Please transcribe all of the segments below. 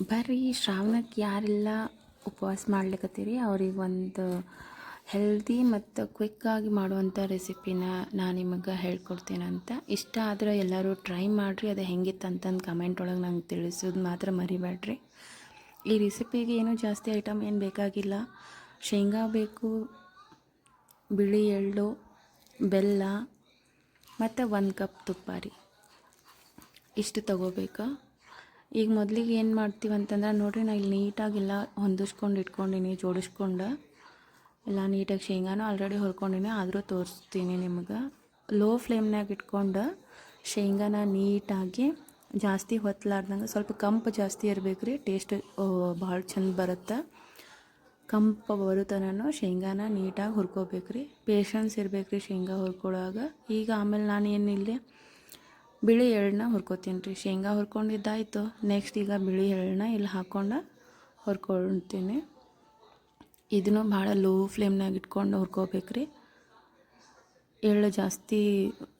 ಬರ್ರಿ ಶ್ರಾವಣಕ್ಕೆ ಯಾರೆಲ್ಲ ಉಪವಾಸ ಮಾಡ್ಲಿಕತ್ತೀರಿ ಅವ್ರಿಗೆ ಒಂದು ಹೆಲ್ದಿ ಮತ್ತು ಕ್ವಿಕ್ಕಾಗಿ ಮಾಡುವಂಥ ರೆಸಿಪಿನ ನಾನು ನಿಮಗೆ ಹೇಳ್ಕೊಡ್ತೀನಂತ. ಇಷ್ಟ ಆದರೆ ಎಲ್ಲರೂ ಟ್ರೈ ಮಾಡಿರಿ. ಅದು ಹೆಂಗಿತ್ತು ಅಂತಂದು ಕಮೆಂಟ್ ಒಳಗೆ ನಂಗೆ ತಿಳಿಸೋದು ಮಾತ್ರ ಮರಿಬೇಡ್ರಿ. ಈ ರೆಸಿಪಿಗೆ ಏನೂ ಜಾಸ್ತಿ ಐಟಮ್ ಏನು ಬೇಕಾಗಿಲ್ಲ. ಶೇಂಗಾ ಬೇಕು, ಬಿಳಿ ಎಳ್ಳು, ಬೆಲ್ಲ ಮತ್ತು 1 ಕಪ್ ತುಪ್ಪ ರೀ. ಇಷ್ಟು ತೊಗೋಬೇಕು. ಈಗ ಮೊದಲಿಗೆ ಏನು ಮಾಡ್ತೀವಿ ಅಂತಂದ್ರೆ ನೋಡಿರಿ, ನಾನು ಇಲ್ಲಿ ನೀಟಾಗೆಲ್ಲ ಹೊಂದಿಸ್ಕೊಂಡು ಇಟ್ಕೊಂಡಿನಿ, ಜೋಡಿಸ್ಕೊಂಡು ಎಲ್ಲ ನೀಟಾಗಿ ಶೇಂಗಾನು ಆಲ್ರೆಡಿ ಹುರ್ಕೊಂಡಿನಿ. ಆದರೂ ತೋರಿಸ್ತೀನಿ ನಿಮಗೆ. ಲೋ ಫ್ಲೇಮ್ನಾಗ ಇಟ್ಕೊಂಡು ಶೇಂಗಾನ ನೀಟಾಗಿ ಜಾಸ್ತಿ ಹೊತ್ತಲಾರ್ದಂಗೆ ಸ್ವಲ್ಪ ಕಂಪು ಜಾಸ್ತಿ ಇರಬೇಕು ರೀ. ಟೇಸ್ಟ್ ಭಾಳ ಚಂದ ಬರುತ್ತೆ. ಕಂಪು ಬರುತ್ತನೂ ಶೇಂಗಾನ ನೀಟಾಗಿ ಹುರ್ಕೋಬೇಕು ರೀ. ಪೇಷನ್ಸ್ ಇರಬೇಕು ರೀ ಶೇಂಗಾ ಹುರ್ಕೊಳ್ಳೋವಾಗ. ಈಗ ಆಮೇಲೆ ನಾನು ಏನಿಲ್ಲ ಬಿಳಿ ಎಳ್ಳನ್ನ ಹುರ್ಕೋತೀನಿ ರೀ. ಶೇಂಗಾ ಹುರ್ಕೊಂಡಿದ್ದಾಯಿತು. ನೆಕ್ಸ್ಟ್ ಈಗ ಬಿಳಿ ಎಳ್ಳನ್ನ ಇಲ್ಲಿ ಹಾಕ್ಕೊಂಡು ಹುರ್ಕೊಳ್ತೀನಿ. ಇದನ್ನು ಭಾಳ ಲೋ ಫ್ಲೇಮ್ನಾಗ ಇಟ್ಕೊಂಡು ಹುರ್ಕೋಬೇಕು ರೀ. ಎಳ್ಳು ಜಾಸ್ತಿ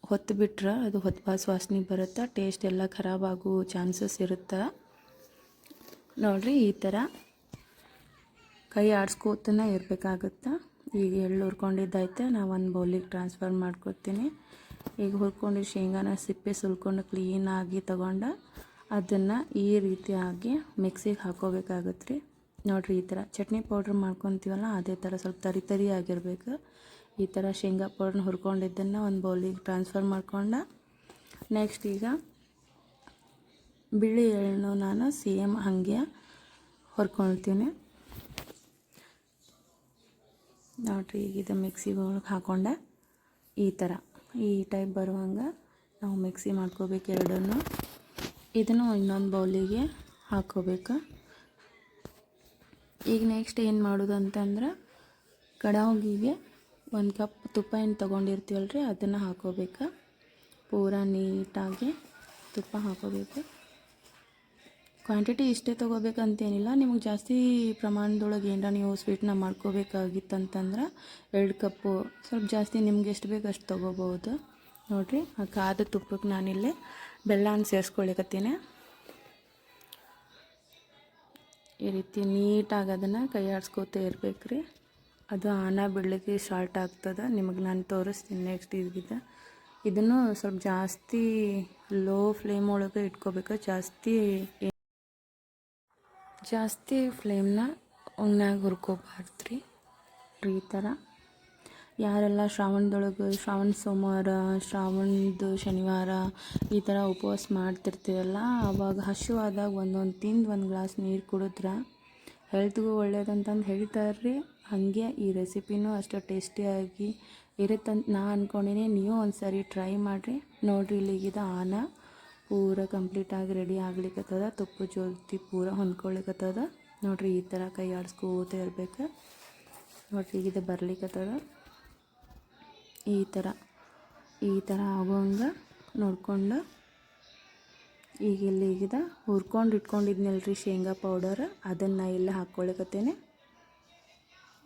ಹೊತ್ತು ಬಿಟ್ರೆ ಅದು ಹೊತ್ತು ವಾಸನೆ ಬರುತ್ತೆ, ಟೇಸ್ಟ್ ಎಲ್ಲ ಖರಾಬಾಗೋ ಚಾನ್ಸಸ್ ಇರುತ್ತೆ. ನೋಡಿರಿ, ಈ ಥರ ಕೈ ಆಡಿಸ್ಕೋತನೇ ಇರಬೇಕಾಗುತ್ತೆ. ಈಗ ಎಳ್ಳು ಹುರ್ಕೊಂಡಿದ್ದಾಯ್ತು. ನಾವು ಒಂದು ಬೌಲಿಗೆ ಟ್ರಾನ್ಸ್ಫರ್ ಮಾಡ್ಕೊತೀನಿ. ಈಗ ಹುರ್ಕೊಂಡು ಶೇಂಗಾನ ಸಿಪ್ಪೆ ಸುಲ್ಕೊಂಡು ಕ್ಲೀನಾಗಿ ತೊಗೊಂಡು ಅದನ್ನು ಈ ರೀತಿಯಾಗಿ ಮಿಕ್ಸಿಗೆ ಹಾಕೋಬೇಕಾಗತ್ತೆ ರೀ. ನೋಡಿರಿ, ಈ ಥರ ಚಟ್ನಿ ಪೌಡ್ರ್ ಮಾಡ್ಕೊತೀವಲ್ಲ ಅದೇ ಥರ ಸ್ವಲ್ಪ ತರಿ ಆಗಿರಬೇಕು. ಈ ಥರ ಶೇಂಗಾ ಪೌಡ್ರನ್ನ ಹುರ್ಕೊಂಡಿದ್ದನ್ನು ಒಂದು ಬೌಲಿಗೆ ಟ್ರಾನ್ಸ್ಫರ್ ಮಾಡ್ಕೊಂಡು ನೆಕ್ಸ್ಟ್ ಈಗ ಬಿಳಿ ಎಳ್ಳನ್ನು ನಾನು ಸೇಮ್ ಹಾಗೆ ಹುರ್ಕೊಳ್ತೀನಿ. ನೋಡಿರಿ, ಈಗ ಇದು ಮಿಕ್ಸಿ ಒಳಗೆ ಹಾಕ್ಕೊಂಡೆ ಈ ಟೈಪ್ ಬರುವಂಗೆ ನಾವು ಮಿಕ್ಸಿ ಮಾಡ್ಕೋಬೇಕು ಎರಡನ್ನು. ಇದನ್ನು ಇನ್ನೊಂದು ಬೌಲಿಗೆ ಹಾಕ್ಕೋಬೇಕು. ಈಗ ನೆಕ್ಸ್ಟ್ ಏನು ಮಾಡೋದು ಅಂತಂದ್ರೆ ಕಡಾಯಿಗೆ 1 ಕಪ್ ತುಪ್ಪ ಏನು ತೊಗೊಂಡಿರ್ತೀವಲ್ಲ ರೀ ಅದನ್ನು ಹಾಕ್ಕೋಬೇಕು. ಪೂರ ನೀಟಾಗಿ ತುಪ್ಪ ಹಾಕ್ಕೋಬೇಕು. ಕ್ವಾಂಟಿಟಿ ಇಷ್ಟೇ ತೊಗೋಬೇಕಂತೇನಿಲ್ಲ. ನಿಮಗೆ ಜಾಸ್ತಿ ಪ್ರಮಾಣದೊಳಗೆ ಏನಾರ ನೀವು ಸ್ವೀಟ್ನ ಮಾಡ್ಕೋಬೇಕಾಗಿತ್ತಂತಂದ್ರೆ 2 ಕಪ್ಪು ಸ್ವಲ್ಪ ಜಾಸ್ತಿ ನಿಮ್ಗೆ ಎಷ್ಟು ಬೇಕು ಅಷ್ಟು ತೊಗೋಬೋದು. ನೋಡಿರಿ, ಆ ಕಾದ ತುಪ್ಪಕ್ಕೆ ನಾನಿಲ್ಲೇ ಬೆಲ್ಲನ ಸೇರಿಸ್ಕೊಳಿಕತ್ತೀನಿ. ಈ ರೀತಿ ನೀಟಾಗಿ ಅದನ್ನು ಕೈ ಆಡಿಸ್ಕೋತ ಇರಬೇಕು ರೀ. ಅದು ಆನ ಬಿಡಲಿಕ್ಕೆ ಸ್ಟಾರ್ಟ್ ಆಗ್ತದೆ. ನಿಮಗೆ ನಾನು ತೋರಿಸ್ತೀನಿ ನೆಕ್ಸ್ಟ್ ಇದನ್ನು ಸ್ವಲ್ಪ ಜಾಸ್ತಿ ಲೋ ಫ್ಲೇಮ್ ಒಳಗೆ ಇಟ್ಕೋಬೇಕು. ಜಾಸ್ತಿ ಫ್ಲೇಮ್ನ ಉಣ್ಣಾಗ ಹುರ್ಕೋಬಾರ್ದು ರೀ. ಈ ಥರ ಯಾರೆಲ್ಲ ಶ್ರಾವಣ ಸೋಮವಾರ, ಶ್ರಾವಣದ ಶನಿವಾರ ಈ ಥರ ಉಪವಾಸ ಮಾಡ್ತಿರ್ತೀವಲ್ಲ, ಆವಾಗ ಹಸಿವಾದಾಗ ಒಂದೊಂದು ತಿಂದು 1 ಗ್ಲಾಸ್ ನೀರು ಕುಡಿದ್ರೆ ಹೆಲ್ತ್ಗೂ ಒಳ್ಳೇದಂತಂದು ಹೇಳ್ತಾರೆ ರೀ. ಹಾಗೆ ಈ ರೆಸಿಪಿನೂ ಅಷ್ಟು ಟೇಸ್ಟಿಯಾಗಿ ಇರುತ್ತಂತ ನಾ ಅಂದ್ಕೊಂಡಿನಿ. ನೀವು ಒಂದು ಸರಿ ಟ್ರೈ ಮಾಡಿರಿ. ನೋಡಿರಿ, ಇಲ್ಲಿಗಿದೆ ಆನ ಪೂರ ಕಂಪ್ಲೀಟಾಗಿ ರೆಡಿ ಆಗ್ಲಿಕ್ಕತ್ತದ. ತುಪ್ಪ ಜೊತೆ ಪೂರ ಹೊಂದ್ಕೊಳಿಕತ್ತದ. ನೋಡಿರಿ, ಈ ಥರ ಕೈ ಆಡಿಸ್ಕೋತ ಇರಬೇಕು. ನೋಡಿರಿ, ಈಗಿದೆ ಬರ್ಲಿಕ್ಕತ್ತದ. ಈ ಥರ ಆಗೋಂಗೆ ನೋಡ್ಕೊಂಡು ಈಗ ಇಲ್ಲಿಗಿದೆ ಹುರ್ಕೊಂಡು ಇಟ್ಕೊಂಡಿದ್ನಲ್ರಿ ಶೇಂಗಾ ಪೌಡರ್, ಅದನ್ನು ಇಲ್ಲಿ ಹಾಕ್ಕೊಳಕತ್ತೇನೆ.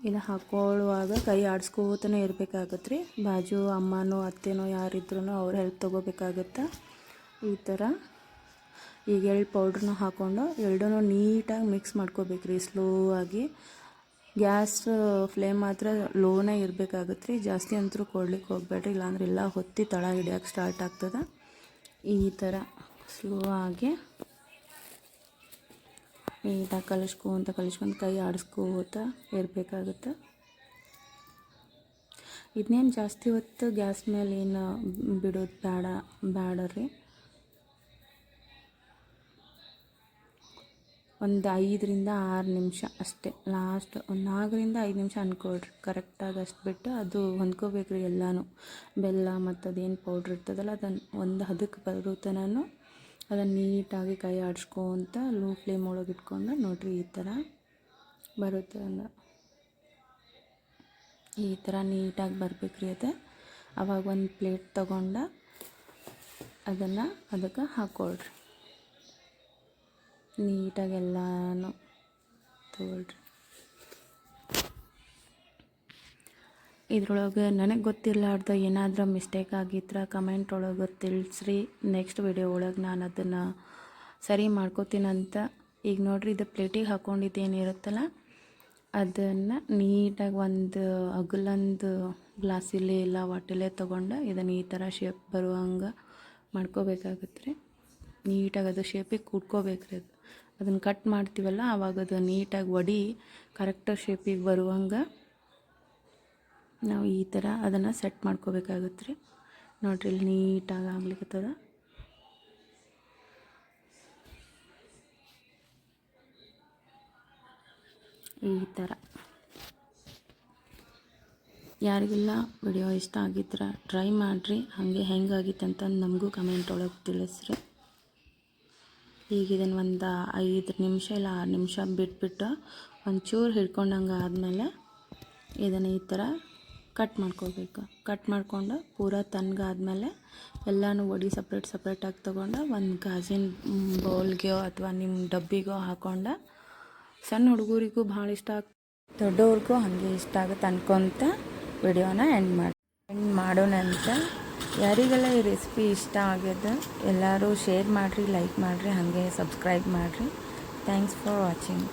ಇಲ್ಲ ಹಾಕ್ಕೊಳ್ಳುವಾಗ ಕೈ ಆಡಿಸ್ಕೋತನೇ ಇರಬೇಕಾಗತ್ತೆ ರೀ. ಬಾಜು ಅಮ್ಮನೋ ಅತ್ತೆನೋ ಯಾರಿದ್ರೂ ಅವ್ರ ಹೆಲ್ಪ್ ತೊಗೋಬೇಕಾಗತ್ತೆ. ಈ ಥರ ಈಗ ಎಳ್ಳು ಪೌಡ್ರನ್ನ ಹಾಕ್ಕೊಂಡು ಎರಡನ್ನೂ ನೀಟಾಗಿ ಮಿಕ್ಸ್ ಮಾಡ್ಕೋಬೇಕು ರೀ ಸ್ಲೋ ಆಗಿ. ಗ್ಯಾಸ್ ಫ್ಲೇಮ್ ಮಾತ್ರ ಲೋನೇ ಇರಬೇಕಾಗತ್ತೆ ರೀ. ಜಾಸ್ತಿ ಅಂತರೂ ಕೊಡ್ಲಿಕ್ಕೆ ಹೋಗಬೇಡ್ರಿ, ಇಲ್ಲಾಂದ್ರೆ ಎಲ್ಲ ಹೊತ್ತಿ ತಳ ಹಿಡಿಯೋಕ್ಕೆ ಸ್ಟಾರ್ಟ್ ಆಗ್ತದೆ. ಈ ಥರ ಸ್ಲೋ ಆಗಿ ನೀಟಾಗಿ ಕಲಿಸ್ಕೊಂಡು ಕೈ ಆಡಿಸ್ಕೋತ ಇರಬೇಕಾಗುತ್ತೆ. ಇದನ್ನೇನು ಜಾಸ್ತಿ ಹೊತ್ತು ಗ್ಯಾಸ್ ಮೇಲೆ ಏನು ಬಿಡೋದು ಬೇಡ ರೀ. ಒಂದು 5 ರಿಂದ 6 ನಿಮಿಷ ಅಷ್ಟೇ, ಲಾಸ್ಟ್ ಒಂದು 4 ರಿಂದ 5 ನಿಮಿಷ ಅಂದ್ಕೊಳ್ರಿ. ಕರೆಕ್ಟಾಗಿ ಅಷ್ಟು ಬಿಟ್ಟು ಅದು ಹೊಂದ್ಕೋಬೇಕು ರೀ ಎಲ್ಲನೂ. ಬೆಲ್ಲ ಮತ್ತು ಅದೇನು ಪೌಡ್ರ್ ಇರ್ತದಲ್ಲ ಅದನ್ನು ಒಂದು ಹದಕ್ಕೆ ಬರುತ್ತನೂ ಅದನ್ನು ನೀಟಾಗಿ ಕೈ ಆಡಿಸ್ಕೊಂತ ಲೋ ಫ್ಲೇಮ್ ಒಳಗೆ ಇಟ್ಕೊಂಡು ನೋಡಿರಿ ಈ ಥರ ಬರುತ್ತೆ. ಈ ಥರ ನೀಟಾಗಿ ಬರ್ಬೇಕು ರೀ ಅದು. ಆವಾಗ ಒಂದು ಪ್ಲೇಟ್ ತೊಗೊಂಡು ಅದನ್ನು ಅದಕ್ಕೆ ಹಾಕ್ಕೊಳ್ರಿ. ನೀಟಾಗಿ ಎಲ್ಲನೂ ತೊಗೊಳ್ರಿ. ಇದ್ರೊಳಗೆ ನನಗೆ ಗೊತ್ತಿರಲಾರ್ದ ಏನಾದರೂ ಮಿಸ್ಟೇಕ್ ಆಗಿದ್ರೆ ಕಮೆಂಟ್ ಒಳಗೆ ತಿಳಿಸ್ರಿ. ನೆಕ್ಸ್ಟ್ ವಿಡಿಯೋ ಒಳಗೆ ನಾನು ಅದನ್ನು ಸರಿ ಮಾಡ್ಕೋತೀನಂತ ಈಗ ನೋಡಿರಿ ಇದು ಪ್ಲೇಟಿಗೆ ಹಾಕ್ಕೊಂಡಿದ್ದೇನಿರುತ್ತಲ್ಲ ಅದನ್ನು ನೀಟಾಗಿ ಒಂದು ಅಗಲೊಂದು ಗ್ಲಾಸಿಲೆ ಇಲ್ಲ ವಾಟಲ್ಲೇ ತೊಗೊಂಡು ಇದನ್ನು ಈ ಥರ ಶೇಪ್ ಬರುವಂಗೆ ಮಾಡ್ಕೋಬೇಕಾಗತ್ತೆ ರೀ. ನೀಟಾಗಿ ಅದು ಶೇಪಿಗೆ ಕೂಡ್ಕೋಬೇಕ್ರಿ. ಅದನ್ನು ಕಟ್ ಮಾಡ್ತೀವಲ್ಲ ಆವಾಗ ಅದು ನೀಟಾಗಿ ವಡಿ ಕರೆಕ್ಟ್ ಶೇಪಿಗೆ ಬರುವಂಗೆ ನಾವು ಈ ಥರ ಅದನ್ನು ಸೆಟ್ ಮಾಡ್ಕೋಬೇಕಾಗತ್ತೆ ರೀ. ನೋಡಿರಿ ಇಲ್ಲಿ ನೀಟಾಗಿ ಆಗ್ಲಿಕ್ಕತ್ತದ. ಈ ಥರ ಯಾರಿಗೆಲ್ಲ ವಿಡಿಯೋ ಇಷ್ಟ ಆಗಿದ್ರೆ ಟ್ರೈ ಮಾಡಿರಿ. ಹಾಗೆ ಹೆಂಗಾಗಿತ್ತಂತ ನಮಗೂ ಕಮೆಂಟ್ ಒಳಗೆ ತಿಳಿಸ್ರಿ. ಈಗ ಇದನ್ನು ಒಂದು 5 ನಿಮಿಷ ಇಲ್ಲ 6 ನಿಮಿಷ ಬಿಟ್ಬಿಟ್ಟು ಒಂಚೂರು ಹಿಡ್ಕೊಂಡಂಗೆ ಆದಮೇಲೆ ಇದನ್ನು ಈ ಥರ ಕಟ್ ಮಾಡ್ಕೋಬೇಕು. ಕಟ್ ಮಾಡ್ಕೊಂಡು ಪೂರ ತಣ್ಣಗಾದ್ಮೇಲೆ ಎಲ್ಲನೂ ವಡಿ ಸಪ್ರೇಟಾಗಿ ತೊಗೊಂಡು ಒಂದು ಗಾಜಿನ ಬೌಲ್ಗೆಯೋ ಅಥವಾ ನಿಮ್ಮ ಡಬ್ಬಿಗೋ ಹಾಕ್ಕೊಂಡು ಸಣ್ಣ ಹುಡುಗರಿಗೂ ಭಾಳ ಇಷ್ಟ ದೊಡ್ಡವ್ರಿಗೂ ಹಾಗೆ ಇಷ್ಟ ಆಗುತ್ತೆ ಅನ್ಕೊತ ವಿಡಿಯೋನ ಎಂಡ್ ಮಾಡೋಣಂತ. ಯಾರಿಗೆಲ್ಲ ಈ ರೆಸಿಪಿ ಇಷ್ಟ ಆಗ್ಯದ ಎಲ್ಲರೂ ಶೇರ್ ಮಾಡಿರಿ, ಲೈಕ್ ಮಾಡಿರಿ, ಹಾಗೆ ಸಬ್ಸ್ಕ್ರೈಬ್ ಮಾಡಿರಿ. Thanks for watching.